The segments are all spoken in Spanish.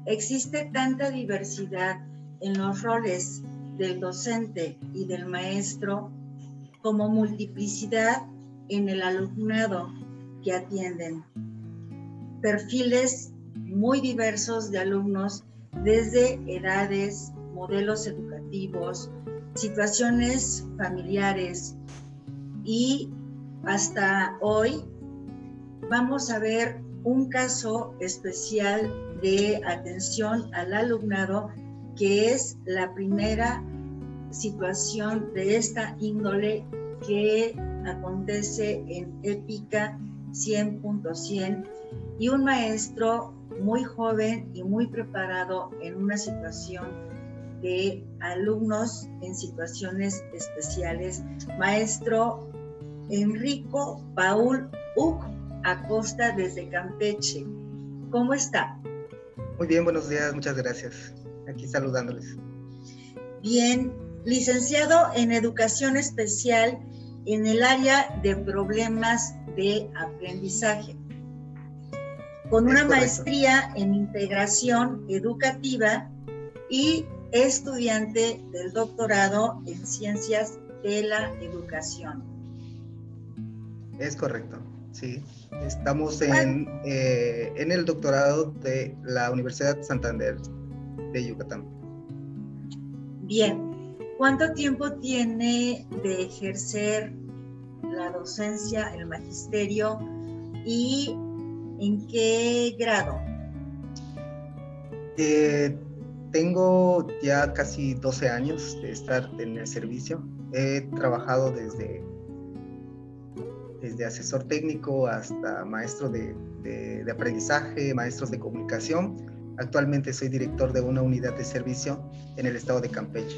existe tanta diversidad en los roles del docente y del maestro como multiplicidad en el alumnado que atienden. Perfiles muy diversos de alumnos desde edades, modelos educativos, situaciones familiares y hasta hoy vamos a ver un caso especial de atención al alumnado que es la primera situación de esta índole que acontece en Épica 100.100 y un maestro muy joven y muy preparado en una situación de alumnos en situaciones especiales. Maestro Enrico Paul Uc Acosta desde Campeche. ¿Cómo está? Muy bien, buenos días, muchas gracias. Aquí saludándoles. Bien, licenciado en Educación Especial en el área de problemas de aprendizaje, con una maestría en integración educativa y estudiante del doctorado en ciencias de la educación. Es correcto, sí. Estamos en el doctorado de la Universidad Santander de Yucatán. Bien, ¿cuánto tiempo tiene de ejercer la docencia, el magisterio y en qué grado? Tengo ya casi 12 años de estar en el servicio. He trabajado desde asesor técnico hasta maestro de aprendizaje, maestros de comunicación. Actualmente soy director de una unidad de servicio en el estado de Campeche.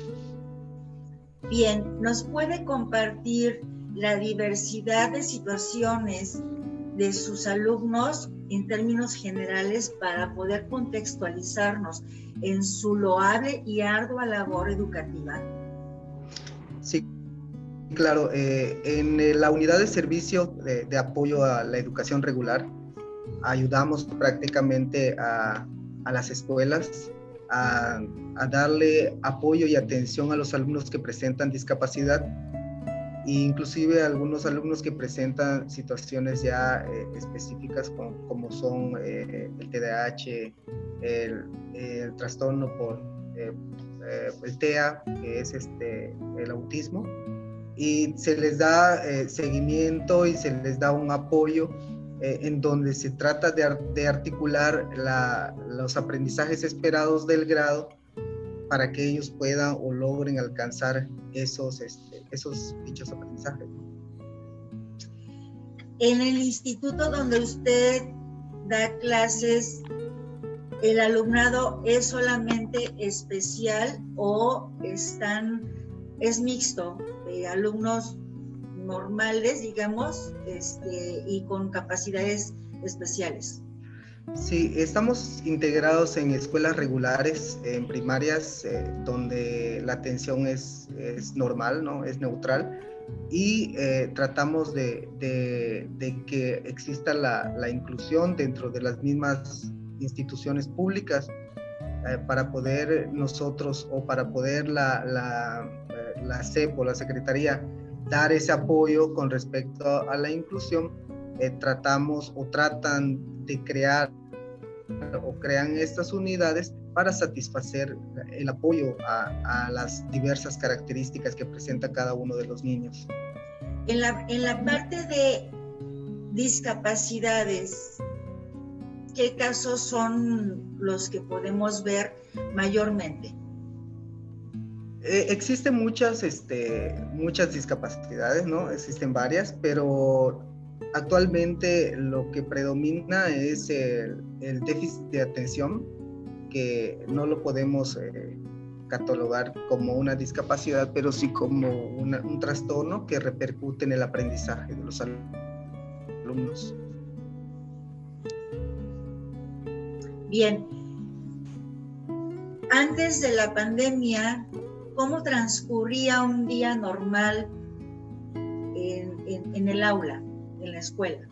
Bien, ¿nos puede compartir la diversidad de situaciones de sus alumnos en términos generales para poder contextualizarnos en su loable y ardua labor educativa? Sí, claro. En la unidad de servicio de apoyo a la educación regular, ayudamos prácticamente a las escuelas a darle apoyo y atención a los alumnos que presentan discapacidad, e inclusive a algunos alumnos que presentan situaciones ya específicas como son el TDAH, el trastorno por el TEA, que es el autismo, y se les da seguimiento y se les da un apoyo en donde se trata de articular los aprendizajes esperados del grado para que ellos puedan o logren alcanzar esos dichos aprendizajes. En el instituto donde usted da clases, ¿el alumnado es solamente especial o es mixto de alumnos normales, digamos, y con capacidades especiales? Sí, estamos integrados en escuelas regulares, en primarias, donde la atención es normal, ¿no? Es neutral, y tratamos de que exista la inclusión dentro de las mismas instituciones públicas para poder nosotros o para poder la SEP o la Secretaría dar ese apoyo con respecto a la inclusión. Tratamos o tratan de crear o crean estas unidades para satisfacer el apoyo a las diversas características que presenta cada uno de los niños. En la parte de discapacidades, ¿qué casos son los que podemos ver mayormente? Existen muchas discapacidades, ¿no? Existen varias, pero actualmente lo que predomina es el déficit de atención, que no lo podemos catalogar como una discapacidad, pero sí como un trastorno que repercute en el aprendizaje de los alumnos. Bien. Antes de la pandemia, ¿cómo transcurría un día normal en el aula, en la escuela?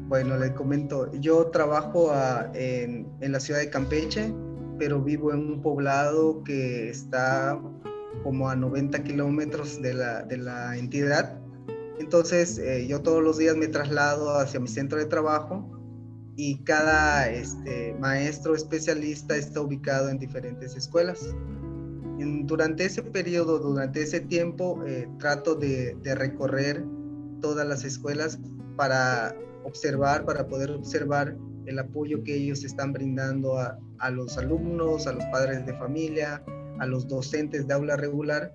Bueno, le comento, yo trabajo en la ciudad de Campeche, pero vivo en un poblado que está como a 90 kilómetros de la entidad. Entonces, yo todos los días me traslado hacia mi centro de trabajo y cada maestro especialista está ubicado en diferentes escuelas. Durante ese periodo, durante ese tiempo, trato de recorrer todas las escuelas para poder observar el apoyo que ellos están brindando a los alumnos, a los padres de familia, a los docentes de aula regular,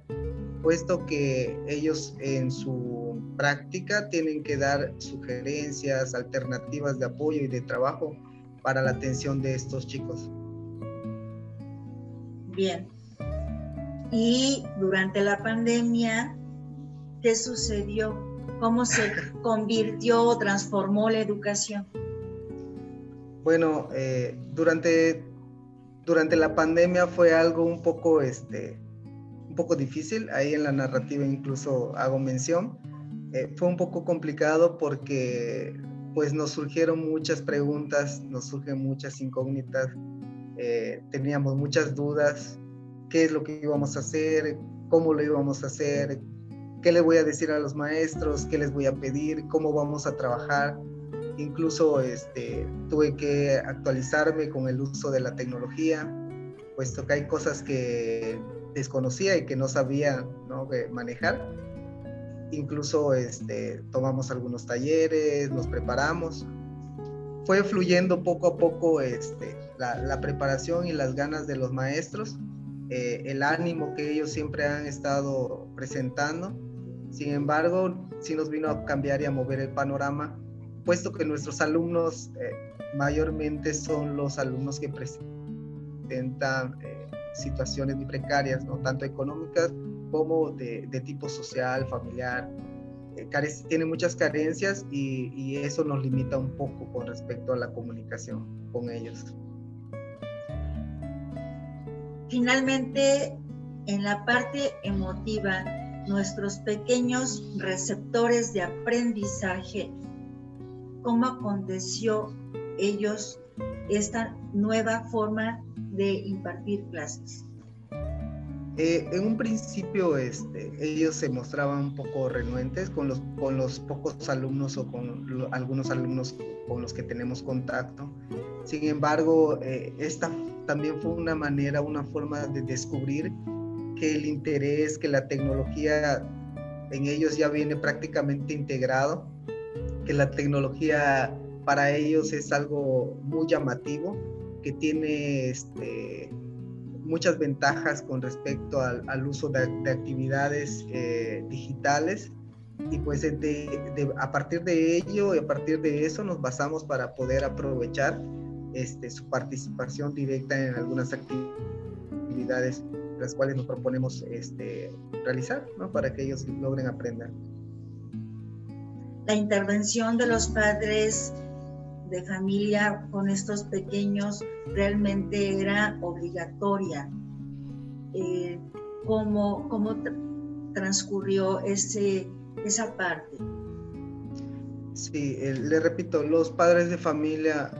puesto que ellos en su práctica tienen que dar sugerencias, alternativas de apoyo y de trabajo para la atención de estos chicos. Bien. Y durante la pandemia, ¿qué sucedió? ¿Cómo se convirtió o transformó la educación? Bueno, durante la pandemia fue algo un poco difícil. Ahí en la narrativa incluso hago mención. Fue un poco complicado porque pues nos surgieron muchas preguntas, nos surgen muchas incógnitas, teníamos muchas dudas. ¿Qué es lo que íbamos a hacer? ¿Cómo lo íbamos a hacer? ¿Qué le voy a decir a los maestros? ¿Qué les voy a pedir? ¿Cómo vamos a trabajar? Incluso tuve que actualizarme con el uso de la tecnología, puesto que hay cosas que desconocía y que no sabía, ¿no?, manejar. Incluso tomamos algunos talleres, nos preparamos. Fue fluyendo poco a poco la preparación y las ganas de los maestros, el ánimo que ellos siempre han estado presentando. Sin embargo, sí nos vino a cambiar y a mover el panorama, puesto que nuestros alumnos mayormente son los alumnos que presentan situaciones muy precarias, ¿no?, tanto económicas como de tipo social, familiar. Tiene muchas carencias y eso nos limita un poco con respecto a la comunicación con ellos. Finalmente, en la parte emotiva, nuestros pequeños receptores de aprendizaje, ¿cómo aconteció ellos esta nueva forma de impartir clases? En un principio ellos se mostraban un poco renuentes con los pocos alumnos o con algunos alumnos con los que tenemos contacto. Sin embargo, esta también fue una forma de descubrir que el interés, que la tecnología en ellos ya viene prácticamente integrado, que la tecnología para ellos es algo muy llamativo, que tiene muchas ventajas con respecto al uso de actividades digitales, y pues a partir de ello y a partir de eso nos basamos para poder aprovechar su participación directa en algunas actividades las cuales nos proponemos realizar, ¿no?, para que ellos logren aprender. La intervención de los padres de familia con estos pequeños realmente era obligatoria. ¿Cómo transcurrió esa parte? Sí, le repito, los padres de familia,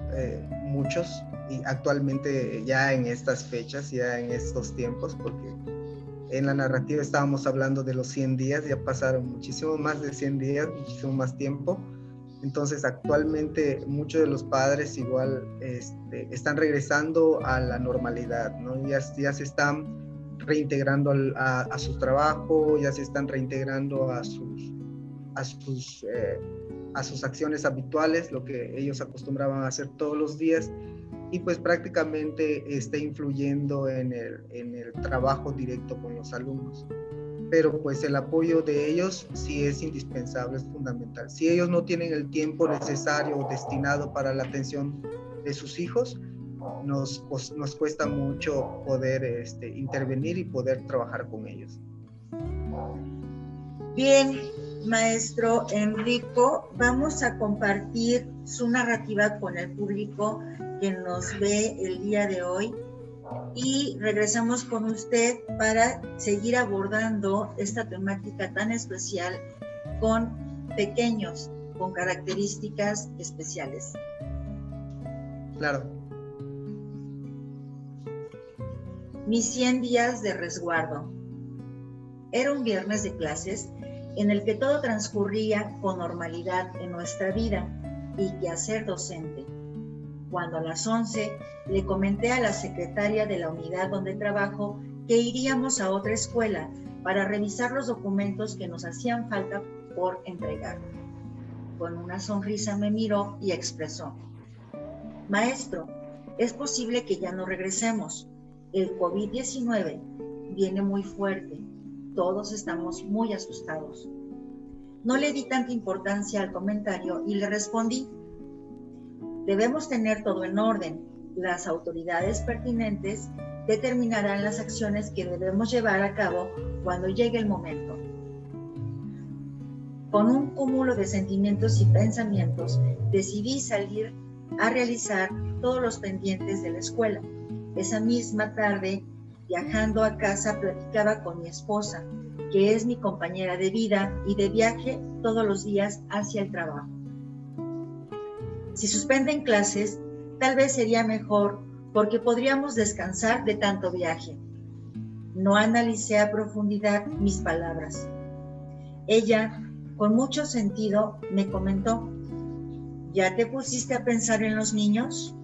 muchos, y actualmente ya en estas fechas, ya en estos tiempos, porque en la narrativa estábamos hablando de los 100 días, ya pasaron muchísimo más de 100 días, muchísimo más tiempo. Entonces actualmente muchos de los padres igual están regresando a la normalidad, ¿no? Ya se están reintegrando a su trabajo, ya se están reintegrando a sus acciones habituales, lo que ellos acostumbraban a hacer todos los días, y pues prácticamente está influyendo en el trabajo directo con los alumnos. Pero pues el apoyo de ellos sí es indispensable, es fundamental. Si ellos no tienen el tiempo necesario o destinado para la atención de sus hijos, nos cuesta mucho poder intervenir y poder trabajar con ellos. Bien, maestro Enrico, vamos a compartir su narrativa con el público que nos ve el día de hoy y regresamos con usted para seguir abordando esta temática tan especial con pequeños con características especiales. Claro. Mis 100 días de resguardo. Era un viernes de clases en el que todo transcurría con normalidad en nuestra vida y quehacer docente. Cuando a las 11 le comenté a la secretaria de la unidad donde trabajo que iríamos a otra escuela para revisar los documentos que nos hacían falta por entregar. Con una sonrisa me miró y expresó: maestro, es posible que ya no regresemos. El COVID-19 viene muy fuerte. Todos estamos muy asustados. No le di tanta importancia al comentario y le respondí: debemos tener todo en orden. Las autoridades pertinentes determinarán las acciones que debemos llevar a cabo cuando llegue el momento. Con un cúmulo de sentimientos y pensamientos, decidí salir a realizar todos los pendientes de la escuela. Esa misma tarde, viajando a casa, platicaba con mi esposa, que es mi compañera de vida y de viaje todos los días hacia el trabajo. Si suspenden clases, tal vez sería mejor porque podríamos descansar de tanto viaje. No analicé a profundidad mis palabras. Ella, con mucho sentido, me comentó: ¿ya te pusiste a pensar en los niños?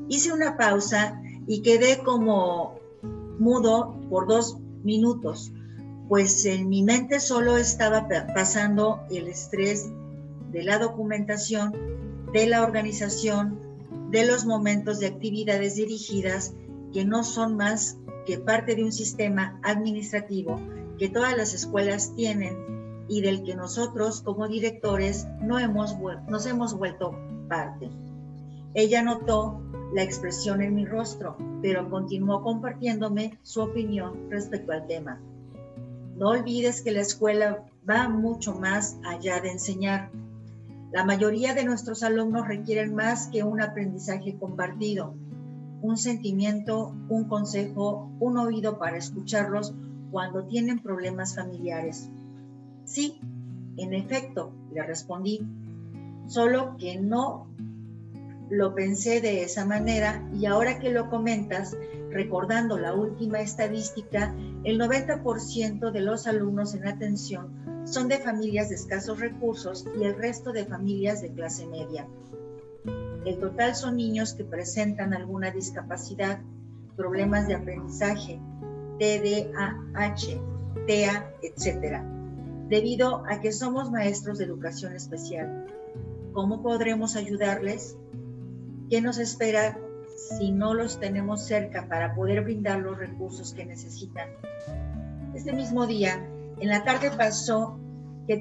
Hice una pausa y quedé como mudo por 2 minutos, pues en mi mente solo estaba pasando el estrés de la documentación, de la organización, de los momentos de actividades dirigidas que no son más que parte de un sistema administrativo que todas las escuelas tienen y del que nosotros como directores nos hemos vuelto parte. Ella notó la expresión en mi rostro, pero continuó compartiéndome su opinión respecto al tema. No olvides que la escuela va mucho más allá de enseñar. La mayoría de nuestros alumnos requieren más que un aprendizaje compartido, un sentimiento, un consejo, un oído para escucharlos cuando tienen problemas familiares. Sí, en efecto, le respondí, solo que no lo pensé de esa manera y ahora que lo comentas, recordando la última estadística, el 90% de los alumnos en atención son de familias de escasos recursos y el resto de familias de clase media. El total son niños que presentan alguna discapacidad, problemas de aprendizaje, TDAH, TEA, etc., debido a que somos maestros de educación especial. ¿Cómo podremos ayudarles? ¿Qué nos espera si no los tenemos cerca para poder brindar los recursos que necesitan? Este mismo día, en la tarde pasó que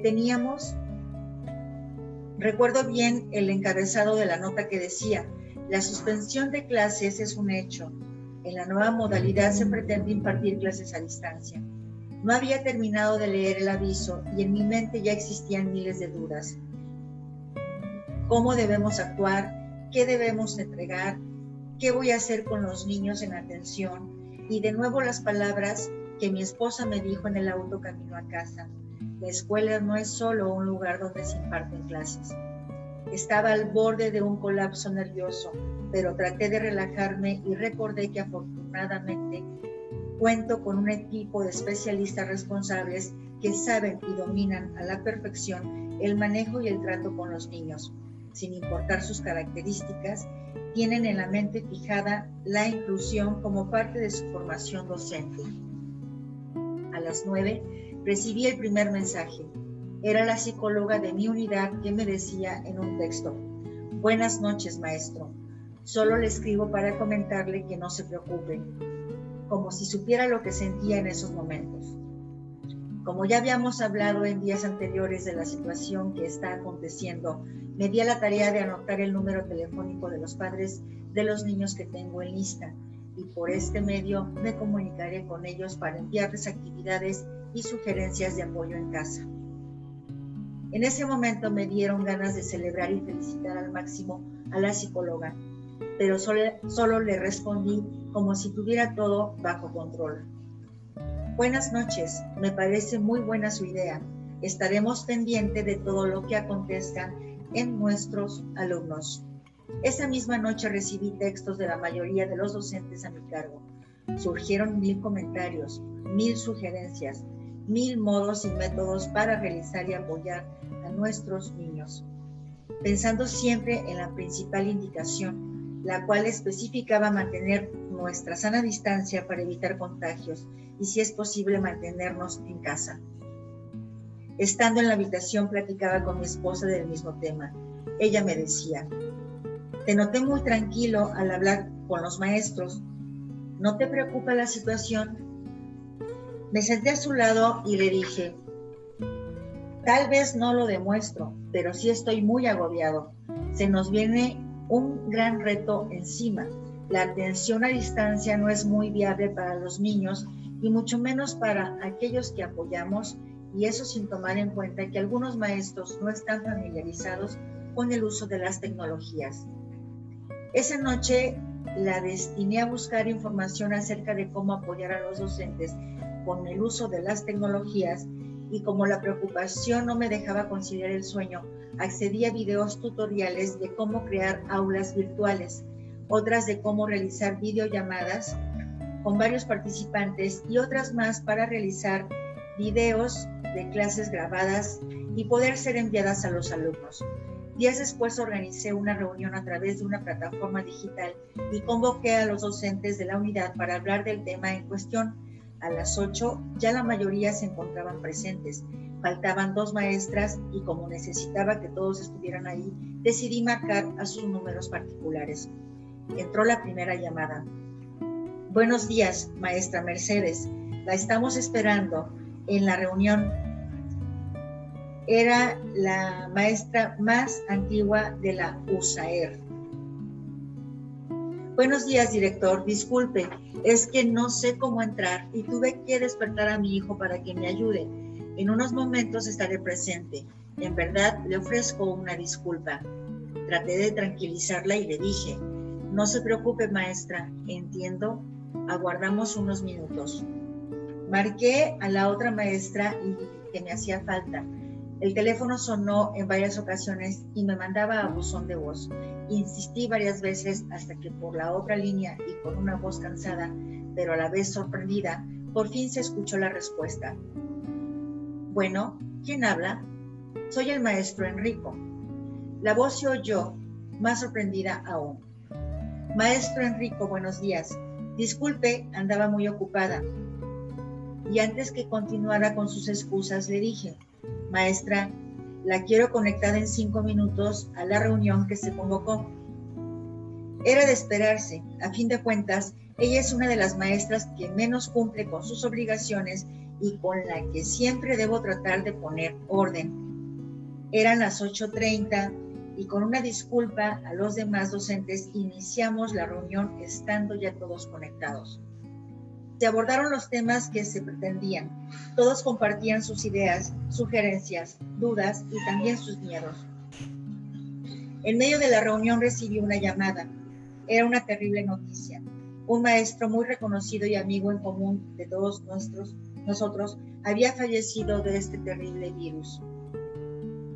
recuerdo bien el encabezado de la nota que decía: la suspensión de clases es un hecho. En la nueva modalidad se pretende impartir clases a distancia. No había terminado de leer el aviso y en mi mente ya existían miles de dudas. ¿Cómo debemos actuar? ¿Qué debemos entregar? ¿Qué voy a hacer con los niños en atención? Y de nuevo las palabras que mi esposa me dijo en el auto camino a casa: la escuela no es solo un lugar donde se imparten clases. Estaba al borde de un colapso nervioso, pero traté de relajarme y recordé que afortunadamente cuento con un equipo de especialistas responsables que saben y dominan a la perfección el manejo y el trato con los niños. Sin importar sus características, tienen en la mente fijada la inclusión como parte de su formación docente. A las 9 recibí el primer mensaje. Era la psicóloga de mi unidad que me decía en un texto: buenas noches, maestro. Solo le escribo para comentarle que no se preocupe, como si supiera lo que sentía en esos momentos. Como ya habíamos hablado en días anteriores de la situación que está aconteciendo, me di a la tarea de anotar el número telefónico de los padres de los niños que tengo en lista y por este medio me comunicaré con ellos para enviarles actividades y sugerencias de apoyo en casa. En ese momento me dieron ganas de celebrar y felicitar al máximo a la psicóloga, pero solo le respondí como si tuviera todo bajo control. Buenas noches, me parece muy buena su idea. Estaremos pendientes de todo lo que acontezca en nuestros alumnos. Esa misma noche recibí textos de la mayoría de los docentes a mi cargo. Surgieron 1000 comentarios, 1000 sugerencias, 1000 modos y métodos para realizar y apoyar a nuestros niños, pensando siempre en la principal indicación, la cual especificaba mantener nuestra sana distancia para evitar contagios y, si es posible, mantenernos en casa. Estando en la habitación, platicaba con mi esposa del mismo tema. Ella me decía: te noté muy tranquilo al hablar con los maestros. ¿No te preocupa la situación? Me senté a su lado y le dije: tal vez no lo demuestro, pero sí estoy muy agobiado. Se nos viene un gran reto encima. La atención a distancia no es muy viable para los niños y mucho menos para aquellos que apoyamos, y eso sin tomar en cuenta que algunos maestros no están familiarizados con el uso de las tecnologías. Esa noche la destiné a buscar información acerca de cómo apoyar a los docentes con el uso de las tecnologías, y como la preocupación no me dejaba conciliar el sueño, accedí a videos tutoriales de cómo crear aulas virtuales, otras de cómo realizar videollamadas con varios participantes y otras más para realizar videos de clases grabadas y poder ser enviadas a los alumnos. Días después organicé una reunión a través de una plataforma digital y convoqué a los docentes de la unidad para hablar del tema en cuestión. A las 8 ya la mayoría se encontraban presentes. Faltaban 2 maestras y como necesitaba que todos estuvieran ahí, decidí marcar a sus números particulares. Entró la primera llamada. Buenos días, maestra Mercedes. La estamos esperando en la reunión. Era la maestra más antigua de la USAER. Buenos días, director. Disculpe, es que no sé cómo entrar y tuve que despertar a mi hijo para que me ayude. En unos momentos estaré presente. En verdad, le ofrezco una disculpa. Traté de tranquilizarla y le dije: no se preocupe, maestra, entiendo. Aguardamos unos minutos. Marqué a la otra maestra y que me hacía falta. El teléfono sonó en varias ocasiones y me mandaba a buzón de voz. Insistí varias veces hasta que por la otra línea y con una voz cansada, pero a la vez sorprendida, por fin se escuchó la respuesta. Bueno, ¿quién habla? Soy el maestro Enrico. La voz se oyó, más sorprendida aún. Maestro Enrico, buenos días. Disculpe, andaba muy ocupada. Y antes que continuara con sus excusas, le dije: maestra, la quiero conectada en 5 minutos a la reunión que se convocó. Era de esperarse. A fin de cuentas, ella es una de las maestras que menos cumple con sus obligaciones y con la que siempre debo tratar de poner orden. Eran las 8:30 y con una disculpa a los demás docentes iniciamos la reunión estando ya todos conectados. Se abordaron los temas que se pretendían. Todos compartían sus ideas, sugerencias, dudas y también sus miedos. En medio de la reunión recibí una llamada. Era una terrible noticia. Un maestro muy reconocido y amigo en común de todos nosotros había fallecido de este terrible virus.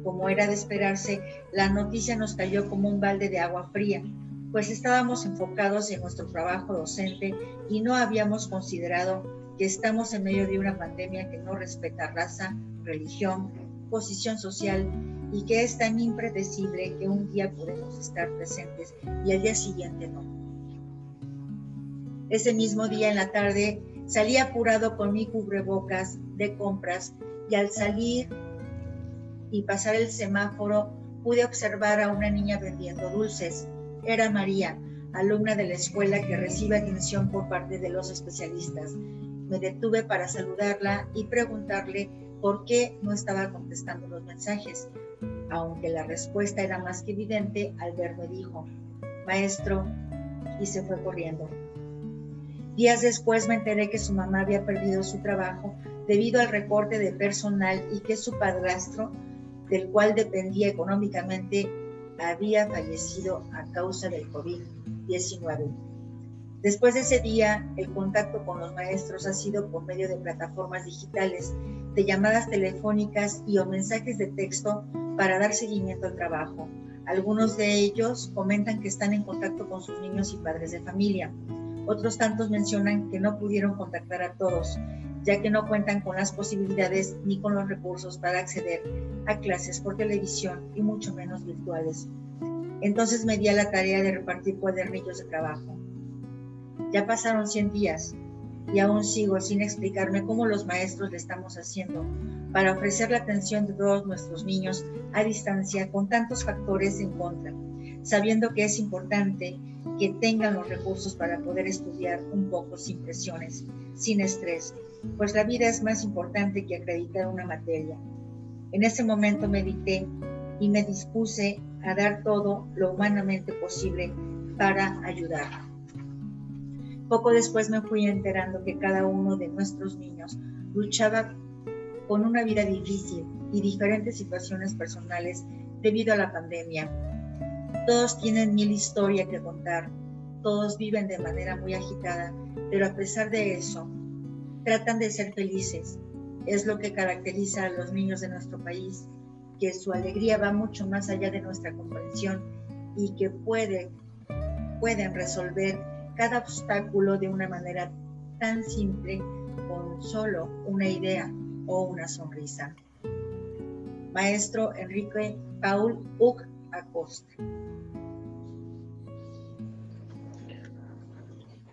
Como era de esperarse, la noticia nos cayó como un balde de agua fría, pues estábamos enfocados en nuestro trabajo docente y no habíamos considerado que estamos en medio de una pandemia que no respeta raza, religión, posición social y que es tan impredecible que un día podemos estar presentes y al día siguiente no. Ese mismo día en la tarde salí apurado con mi cubrebocas de compras y al salir y pasar el semáforo pude observar a una niña vendiendo dulces. Era María, alumna de la escuela que recibe atención por parte de los especialistas. Me detuve para saludarla y preguntarle por qué no estaba contestando los mensajes. Aunque la respuesta era más que evidente, al verme dijo: maestro, y se fue corriendo. Días después me enteré que su mamá había perdido su trabajo debido al recorte de personal y que su padrastro, del cual dependía económicamente, había fallecido a causa del COVID-19. Después de ese día, el contacto con los maestros ha sido por medio de plataformas digitales, de llamadas telefónicas y o mensajes de texto para dar seguimiento al trabajo. Algunos de ellos comentan que están en contacto con sus niños y padres de familia. Otros tantos mencionan que no pudieron contactar a todos, ya que no cuentan con las posibilidades ni con los recursos para acceder a clases por televisión y mucho menos virtuales. Entonces me di a la tarea de repartir cuadernillos de trabajo. Ya pasaron 100 días y aún sigo sin explicarme cómo los maestros le estamos haciendo para ofrecer la atención de todos nuestros niños a distancia con tantos factores en contra, sabiendo que es importante que tengan los recursos para poder estudiar un poco sin presiones, sin estrés, pues la vida es más importante que acreditar una materia. En ese momento medité y me dispuse a dar todo lo humanamente posible para ayudar. Poco después me fui enterando que cada uno de nuestros niños luchaba con una vida difícil y diferentes situaciones personales debido a la pandemia. Todos tienen mil historias que contar, todos viven de manera muy agitada, pero a pesar de eso, tratan de ser felices. Es lo que caracteriza a los niños de nuestro país, que su alegría va mucho más allá de nuestra comprensión y que pueden resolver cada obstáculo de una manera tan simple con solo una idea o una sonrisa. Maestro Enrique Paul Uc Acosta.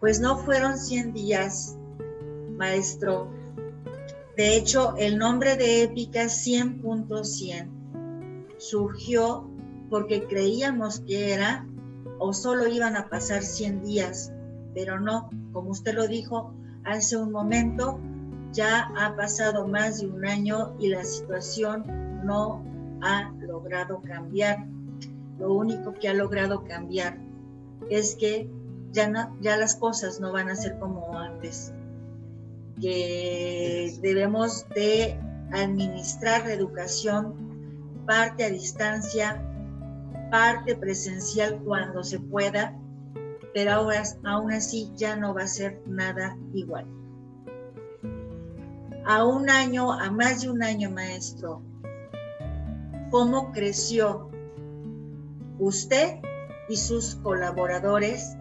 Pues no fueron 100 días, maestro. De hecho, el nombre de Épica 100.100 surgió porque creíamos que era o solo iban a pasar 100 días, pero no, como usted lo dijo hace un momento, ya ha pasado más de un año y la situación no ha logrado cambiar. Lo único que ha logrado cambiar es que ya las cosas no van a ser como antes, que debemos de administrar la educación parte a distancia, parte presencial cuando se pueda, pero aún así ya no va a ser nada igual. A más de un año, maestro, ¿cómo creció usted y sus colaboradores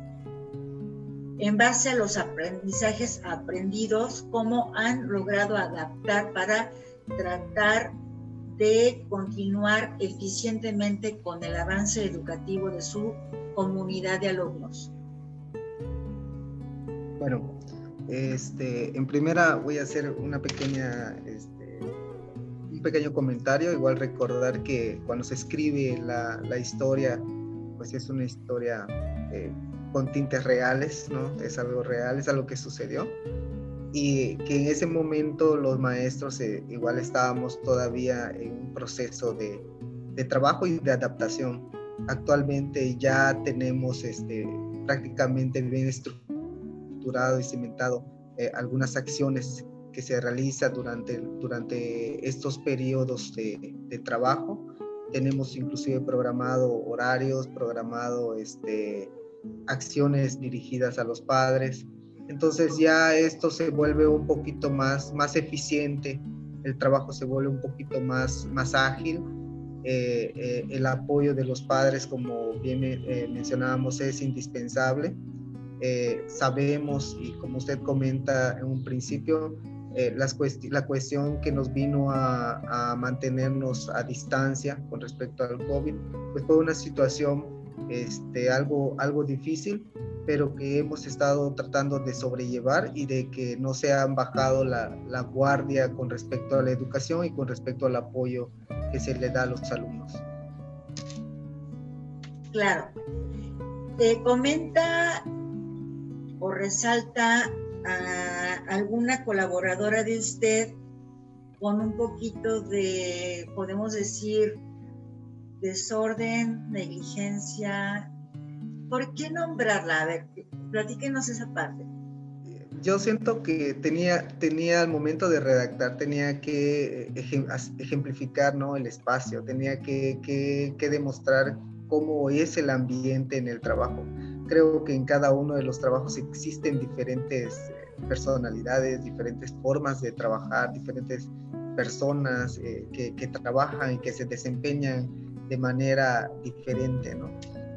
en base a los aprendizajes aprendidos? ¿Cómo han logrado adaptar para tratar de continuar eficientemente con el avance educativo de su comunidad de alumnos? Bueno, en primera voy a hacer un pequeño comentario. Igual recordar que cuando se escribe la historia, pues es una historia con tintes reales, ¿no? Es algo real, es algo que sucedió. Y que en ese momento los maestros igual estábamos todavía en un proceso de trabajo y de adaptación. Actualmente ya tenemos prácticamente bien estructurado y cimentado algunas acciones que se realizan durante estos periodos de trabajo. Tenemos inclusive programado horarios, programado acciones dirigidas a los padres. Entonces ya esto se vuelve un poquito más eficiente, el trabajo se vuelve un poquito más ágil. El apoyo de los padres, como bien mencionábamos, es indispensable. Sabemos, y como usted comenta en un principio, la cuestión que nos vino a mantenernos a distancia con respecto al COVID, pues fue una situación algo difícil, pero que hemos estado tratando de sobrellevar y de que no se han bajado la guardia con respecto a la educación y con respecto al apoyo que se le da a los alumnos. Claro. Comenta o resalta a alguna colaboradora de usted con un poquito de, podemos decir, desorden, negligencia. ¿Por qué nombrarla? A ver, platíquenos esa parte. Yo siento que tenía al momento de redactar, tenía que ejemplificar, ¿no?, el espacio, tenía que demostrar cómo es el ambiente en el trabajo. Creo que en cada uno de los trabajos existen diferentes personalidades, diferentes formas de trabajar, diferentes personas que trabajan y que se desempeñan de manera diferente, ¿no?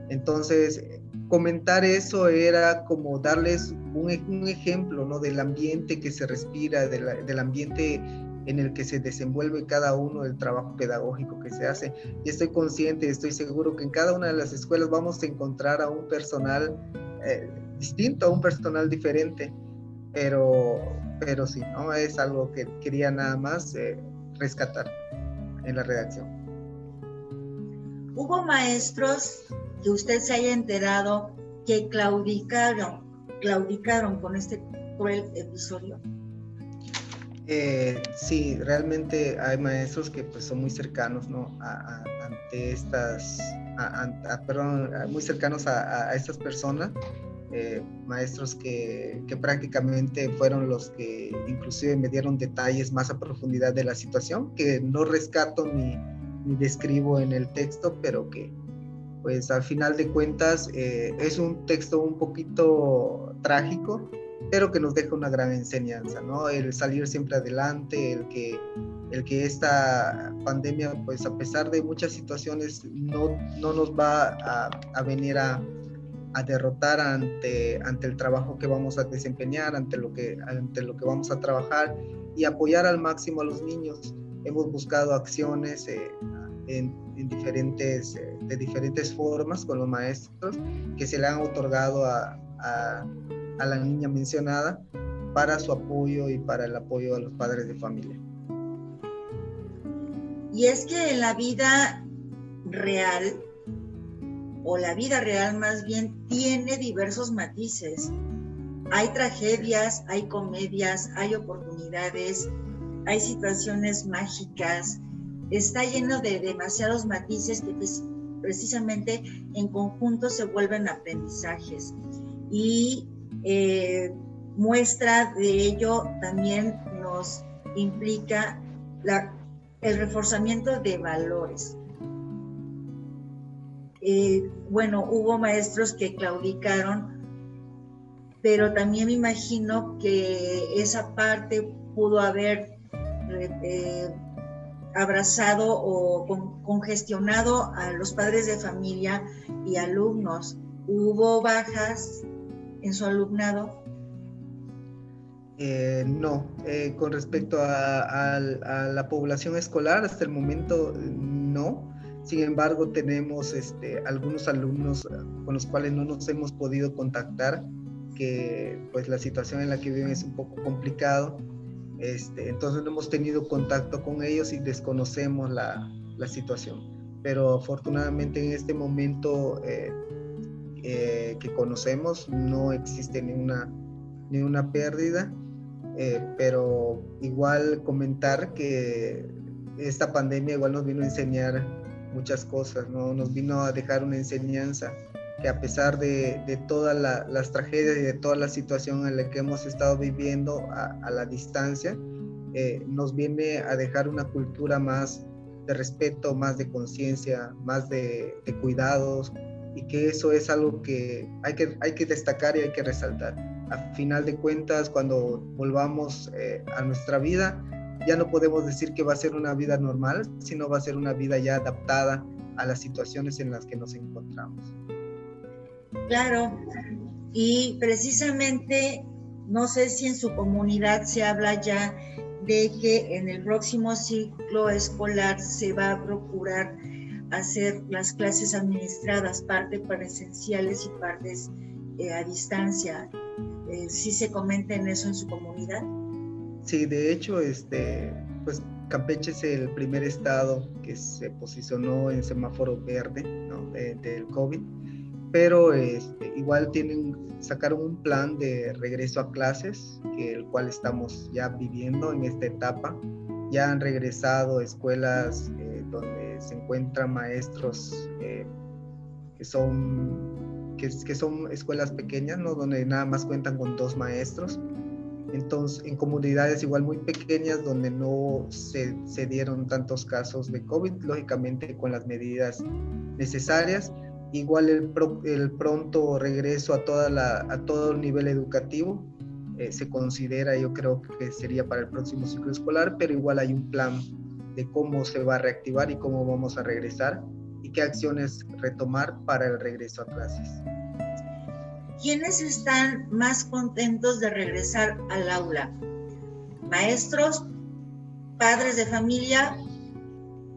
Entonces, comentar eso era como darles un ejemplo, ¿no? Del ambiente que se respira, del ambiente en el que se desenvuelve cada uno, del trabajo pedagógico que se hace. Y estoy consciente, estoy seguro que en cada una de las escuelas vamos a encontrar a un personal distinto, a un personal diferente, pero sí, ¿no? Es algo que quería nada más rescatar en la redacción. ¿Hubo maestros que usted se haya enterado que claudicaron con este cruel episodio? Sí, realmente hay maestros que pues son muy cercanos, ¿no? Ante estas, muy cercanos a estas personas, maestros que prácticamente fueron los que inclusive me dieron detalles más a profundidad de la situación, que no rescato ni describo en el texto, pero que pues al final de cuentas es un texto un poquito trágico, pero que nos deja una gran enseñanza, ¿no? El salir siempre adelante, el que esta pandemia, pues a pesar de muchas situaciones, no nos va a venir a derrotar ante el trabajo que vamos a desempeñar, ante lo que vamos a trabajar, y apoyar al máximo a los niños. Hemos buscado acciones de diferentes formas con los maestros que se le han otorgado a la niña mencionada para su apoyo y para el apoyo a los padres de familia. Y es que en la vida real, o la vida real más bien, tiene diversos matices. Hay tragedias, hay comedias, hay oportunidades, hay situaciones mágicas. Está lleno de demasiados matices que precisamente en conjunto se vuelven aprendizajes. Y muestra de ello también nos implica el reforzamiento de valores. Bueno, hubo maestros que claudicaron, pero también me imagino que esa parte pudo haber abrazado o congestionado a los padres de familia y alumnos. ¿Hubo bajas en su alumnado? No, con respecto a la población escolar, hasta el momento no. Sin embargo, tenemos algunos alumnos con los cuales no nos hemos podido contactar, que pues la situación en la que viven es un poco complicado. Entonces no hemos tenido contacto con ellos y desconocemos la situación. Pero afortunadamente en este momento que conocemos no existe ni una pérdida. Pero igual comentar que esta pandemia igual nos vino a enseñar muchas cosas, ¿no? Nos vino a dejar una enseñanza que a pesar de todas las tragedias y de toda la situación en la que hemos estado viviendo a la distancia, nos viene a dejar una cultura más de respeto, más de conciencia, más de cuidados, y que eso es algo que hay que destacar y hay que resaltar. A final de cuentas, cuando volvamos a nuestra vida, ya no podemos decir que va a ser una vida normal, sino va a ser una vida ya adaptada a las situaciones en las que nos encontramos. Claro, y precisamente, no sé si en su comunidad se habla ya de que en el próximo ciclo escolar se va a procurar hacer las clases administradas, parte presenciales y partes a distancia. ¿Sí se comenta en eso en su comunidad? Sí, de hecho, pues Campeche es el primer estado que se posicionó en semáforo verde, ¿no? del COVID, pero igual sacaron un plan de regreso a clases, el cual estamos ya viviendo en esta etapa. Ya han regresado escuelas donde se encuentran maestros que son escuelas pequeñas, ¿no? Donde nada más cuentan con 2 maestros. Entonces, en comunidades igual muy pequeñas donde no se dieron tantos casos de COVID, lógicamente con las medidas necesarias. Igual el pronto regreso a todo el nivel educativo, se considera, yo creo que sería para el próximo ciclo escolar, pero igual hay un plan de cómo se va a reactivar y cómo vamos a regresar y qué acciones retomar para el regreso a clases. ¿Quiénes están más contentos de regresar al aula? ¿Maestros, padres de familia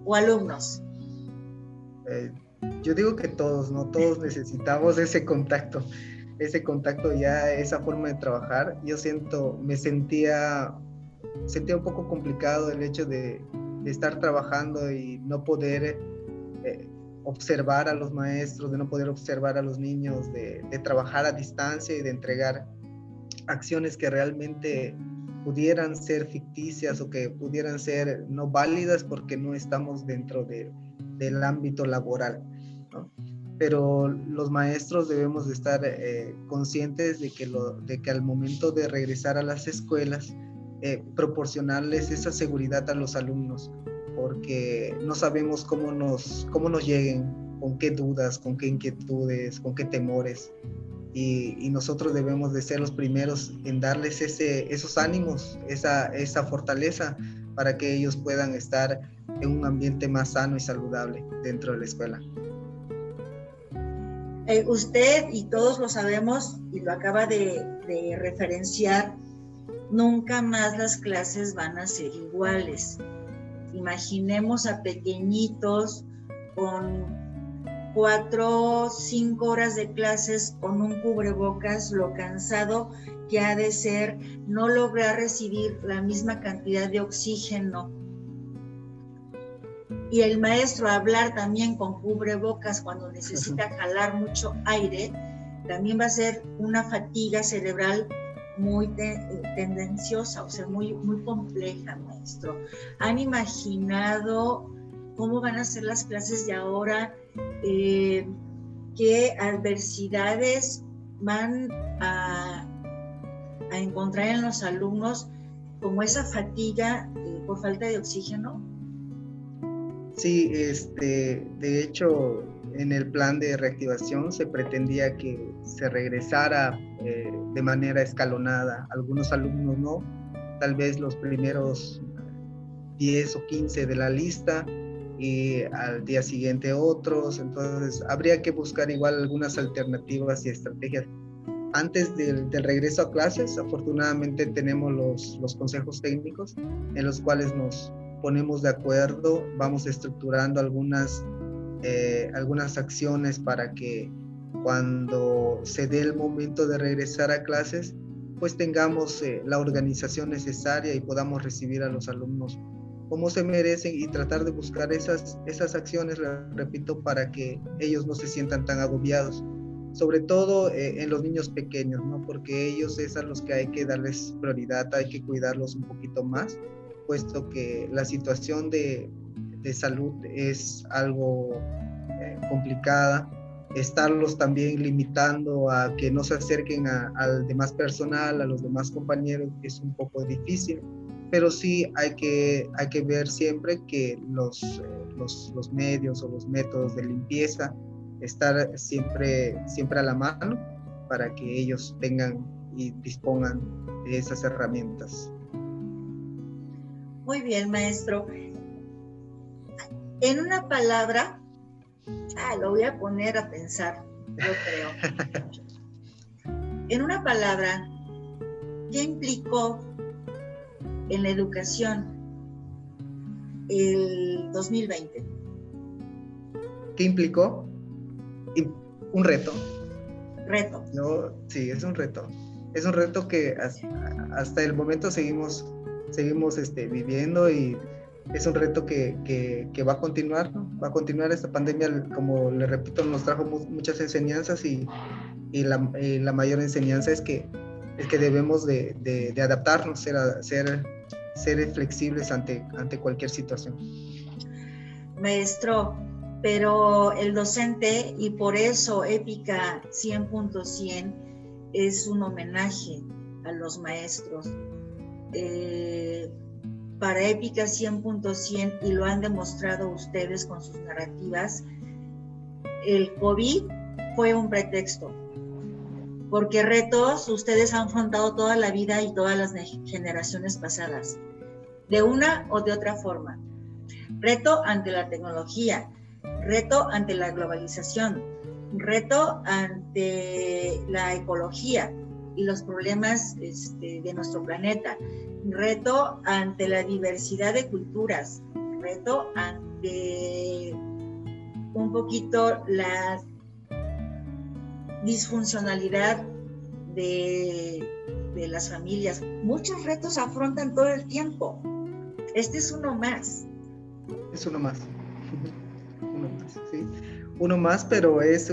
o alumnos? Yo digo que todos, ¿no? Todos necesitamos ese contacto ya, esa forma de trabajar. Yo me sentía un poco complicado el hecho de estar trabajando y no poder observar a los maestros, de no poder observar a los niños, de trabajar a distancia y de entregar acciones que realmente pudieran ser ficticias o que pudieran ser no válidas porque no estamos dentro del ámbito laboral, ¿no? Pero los maestros debemos de estar conscientes de que al momento de regresar a las escuelas, proporcionarles esa seguridad a los alumnos, porque no sabemos cómo nos lleguen, con qué dudas, con qué inquietudes, con qué temores, y nosotros debemos de ser los primeros en darles esos ánimos, esa fortaleza para que ellos puedan estar en un ambiente más sano y saludable dentro de la escuela. Usted, y todos lo sabemos y lo acaba de referenciar, nunca más las clases van a ser iguales. Imaginemos a pequeñitos con 4 o 5 horas de clases con un cubrebocas, lo cansado que ha de ser no lograr recibir la misma cantidad de oxígeno. Y el maestro hablar también con cubrebocas cuando necesita jalar mucho aire, también va a ser una fatiga cerebral muy tendenciosa, o sea, muy, muy compleja, maestro. ¿Han imaginado cómo van a ser las clases de ahora? ¿Qué adversidades van a encontrar en los alumnos, como esa fatiga por falta de oxígeno? Sí, de hecho, en el plan de reactivación se pretendía que se regresara de manera escalonada. Algunos alumnos no, tal vez los primeros 10 o 15 de la lista y al día siguiente otros. Entonces habría que buscar igual algunas alternativas y estrategias. Antes del regreso a clases, afortunadamente tenemos los consejos técnicos en los cuales nos ponemos de acuerdo, vamos estructurando algunas acciones para que cuando se dé el momento de regresar a clases, pues tengamos la organización necesaria y podamos recibir a los alumnos como se merecen y tratar de buscar esas acciones, repito, para que ellos no se sientan tan agobiados, sobre todo en los niños pequeños, ¿no? Porque ellos es a los que hay que darles prioridad, hay que cuidarlos un poquito más, puesto que la situación de salud es algo complicada. Estarlos también limitando a que no se acerquen al demás personal, a los demás compañeros, es un poco difícil, pero sí hay que ver siempre que los medios o los métodos de limpieza estar siempre a la mano para que ellos tengan y dispongan de esas herramientas. Muy bien, maestro. En una palabra, lo voy a poner a pensar, yo creo. En una palabra, ¿qué implicó en la educación el 2020? ¿Qué implicó? Un reto. Reto. No, sí, es un reto. Es un reto que hasta el momento seguimos viviendo, y es un reto que va a continuar, ¿no? Va a continuar. Esta pandemia, como le repito, nos trajo muchas enseñanzas, y la mayor enseñanza es que debemos de adaptarnos, ser flexibles ante cualquier situación. Maestro, pero el docente, y por eso Épica 100.100 es un homenaje a los maestros. Para Épica 100.100, y lo han demostrado ustedes con sus narrativas, el COVID fue un pretexto. porque retos ustedes han afrontado toda la vida y todas las generaciones pasadas, de una o de otra forma. Reto ante la tecnología, reto ante la globalización, reto ante la ecología y los problemas de nuestro planeta, reto ante la diversidad de culturas, reto ante un poquito la disfuncionalidad de las familias. Muchos retos afrontan todo el tiempo. Este es uno más. Es uno más. Uno más, sí. Uno más, pero es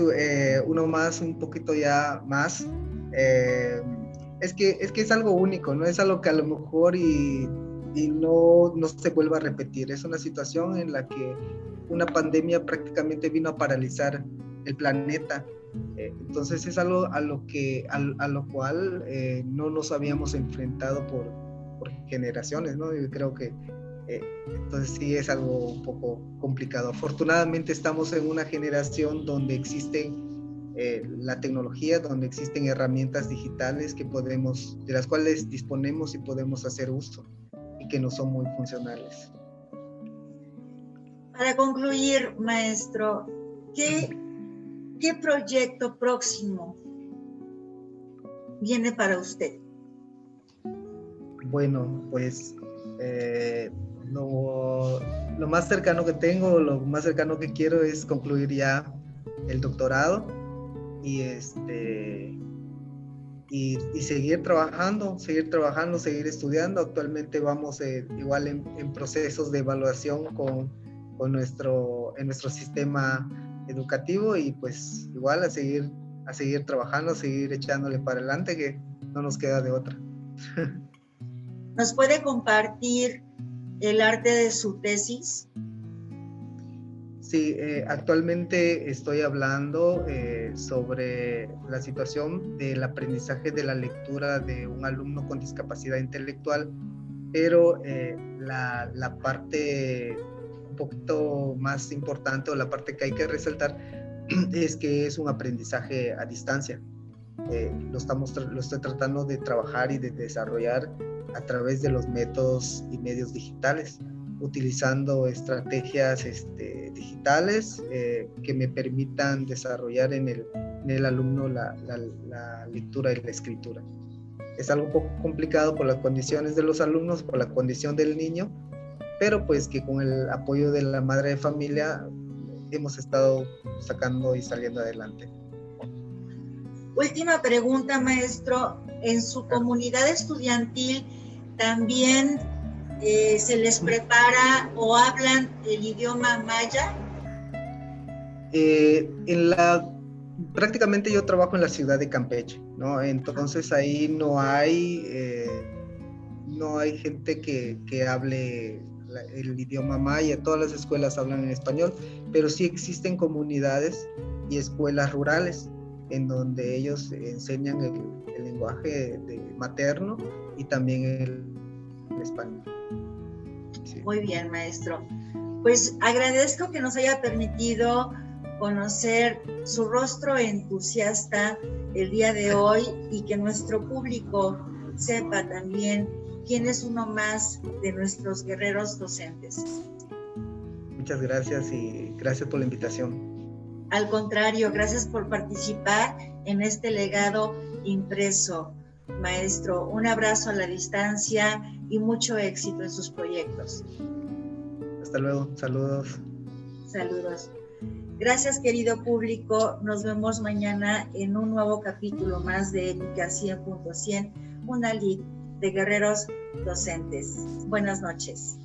uno más un poquito ya más. Es que es algo único, ¿no? Es algo que a lo mejor y no se vuelva a repetir. Es una situación en la que una pandemia prácticamente vino a paralizar el planeta. Entonces es algo a lo cual no nos habíamos enfrentado por generaciones, ¿no? Yo creo que entonces sí es algo un poco complicado. Afortunadamente estamos en una generación donde existe la tecnología, donde existen herramientas digitales de las cuales disponemos y podemos hacer uso y que nos son muy funcionales. Para concluir, maestro, ¿qué proyecto próximo viene para usted? Bueno, pues lo más cercano que tengo, lo más cercano que quiero es concluir ya el doctorado y seguir trabajando, seguir estudiando. Actualmente vamos igual en procesos de evaluación en nuestro sistema educativo y pues igual a seguir trabajando, a seguir echándole para adelante, que no nos queda de otra. ¿Nos puede compartir el arte de su tesis? Sí, actualmente estoy hablando sobre la situación del aprendizaje de la lectura de un alumno con discapacidad intelectual, pero la parte un poquito más importante, o la parte que hay que resaltar, es que es un aprendizaje a distancia. Lo estoy tratando de trabajar y de desarrollar a través de los métodos y medios digitales, utilizando estrategias digitales que me permitan desarrollar en el alumno la lectura y la escritura. Es algo un poco complicado por las condiciones de los alumnos, por la condición del niño, pero pues que con el apoyo de la madre de familia hemos estado sacando y saliendo adelante. Última pregunta, maestro. ¿En su comunidad estudiantil también se les prepara o hablan el idioma maya? Prácticamente yo trabajo en la ciudad de Campeche, ¿no? Entonces ahí no hay gente que hable el idioma maya. Todas las escuelas hablan en español, pero sí existen comunidades y escuelas rurales en donde ellos enseñan el lenguaje materno y también el español. Sí. Muy bien, maestro. Pues agradezco que nos haya permitido conocer su rostro entusiasta el día de hoy y que nuestro público sepa también quién es uno más de nuestros guerreros docentes. Muchas gracias y gracias por la invitación. Al contrario, gracias por participar en este legado impreso, maestro. Un abrazo a la distancia y mucho éxito en sus proyectos. Hasta luego, saludos. Saludos. Gracias, querido público. Nos vemos mañana en un nuevo capítulo más de Ética 100.100, una lead de guerreros docentes. Buenas noches.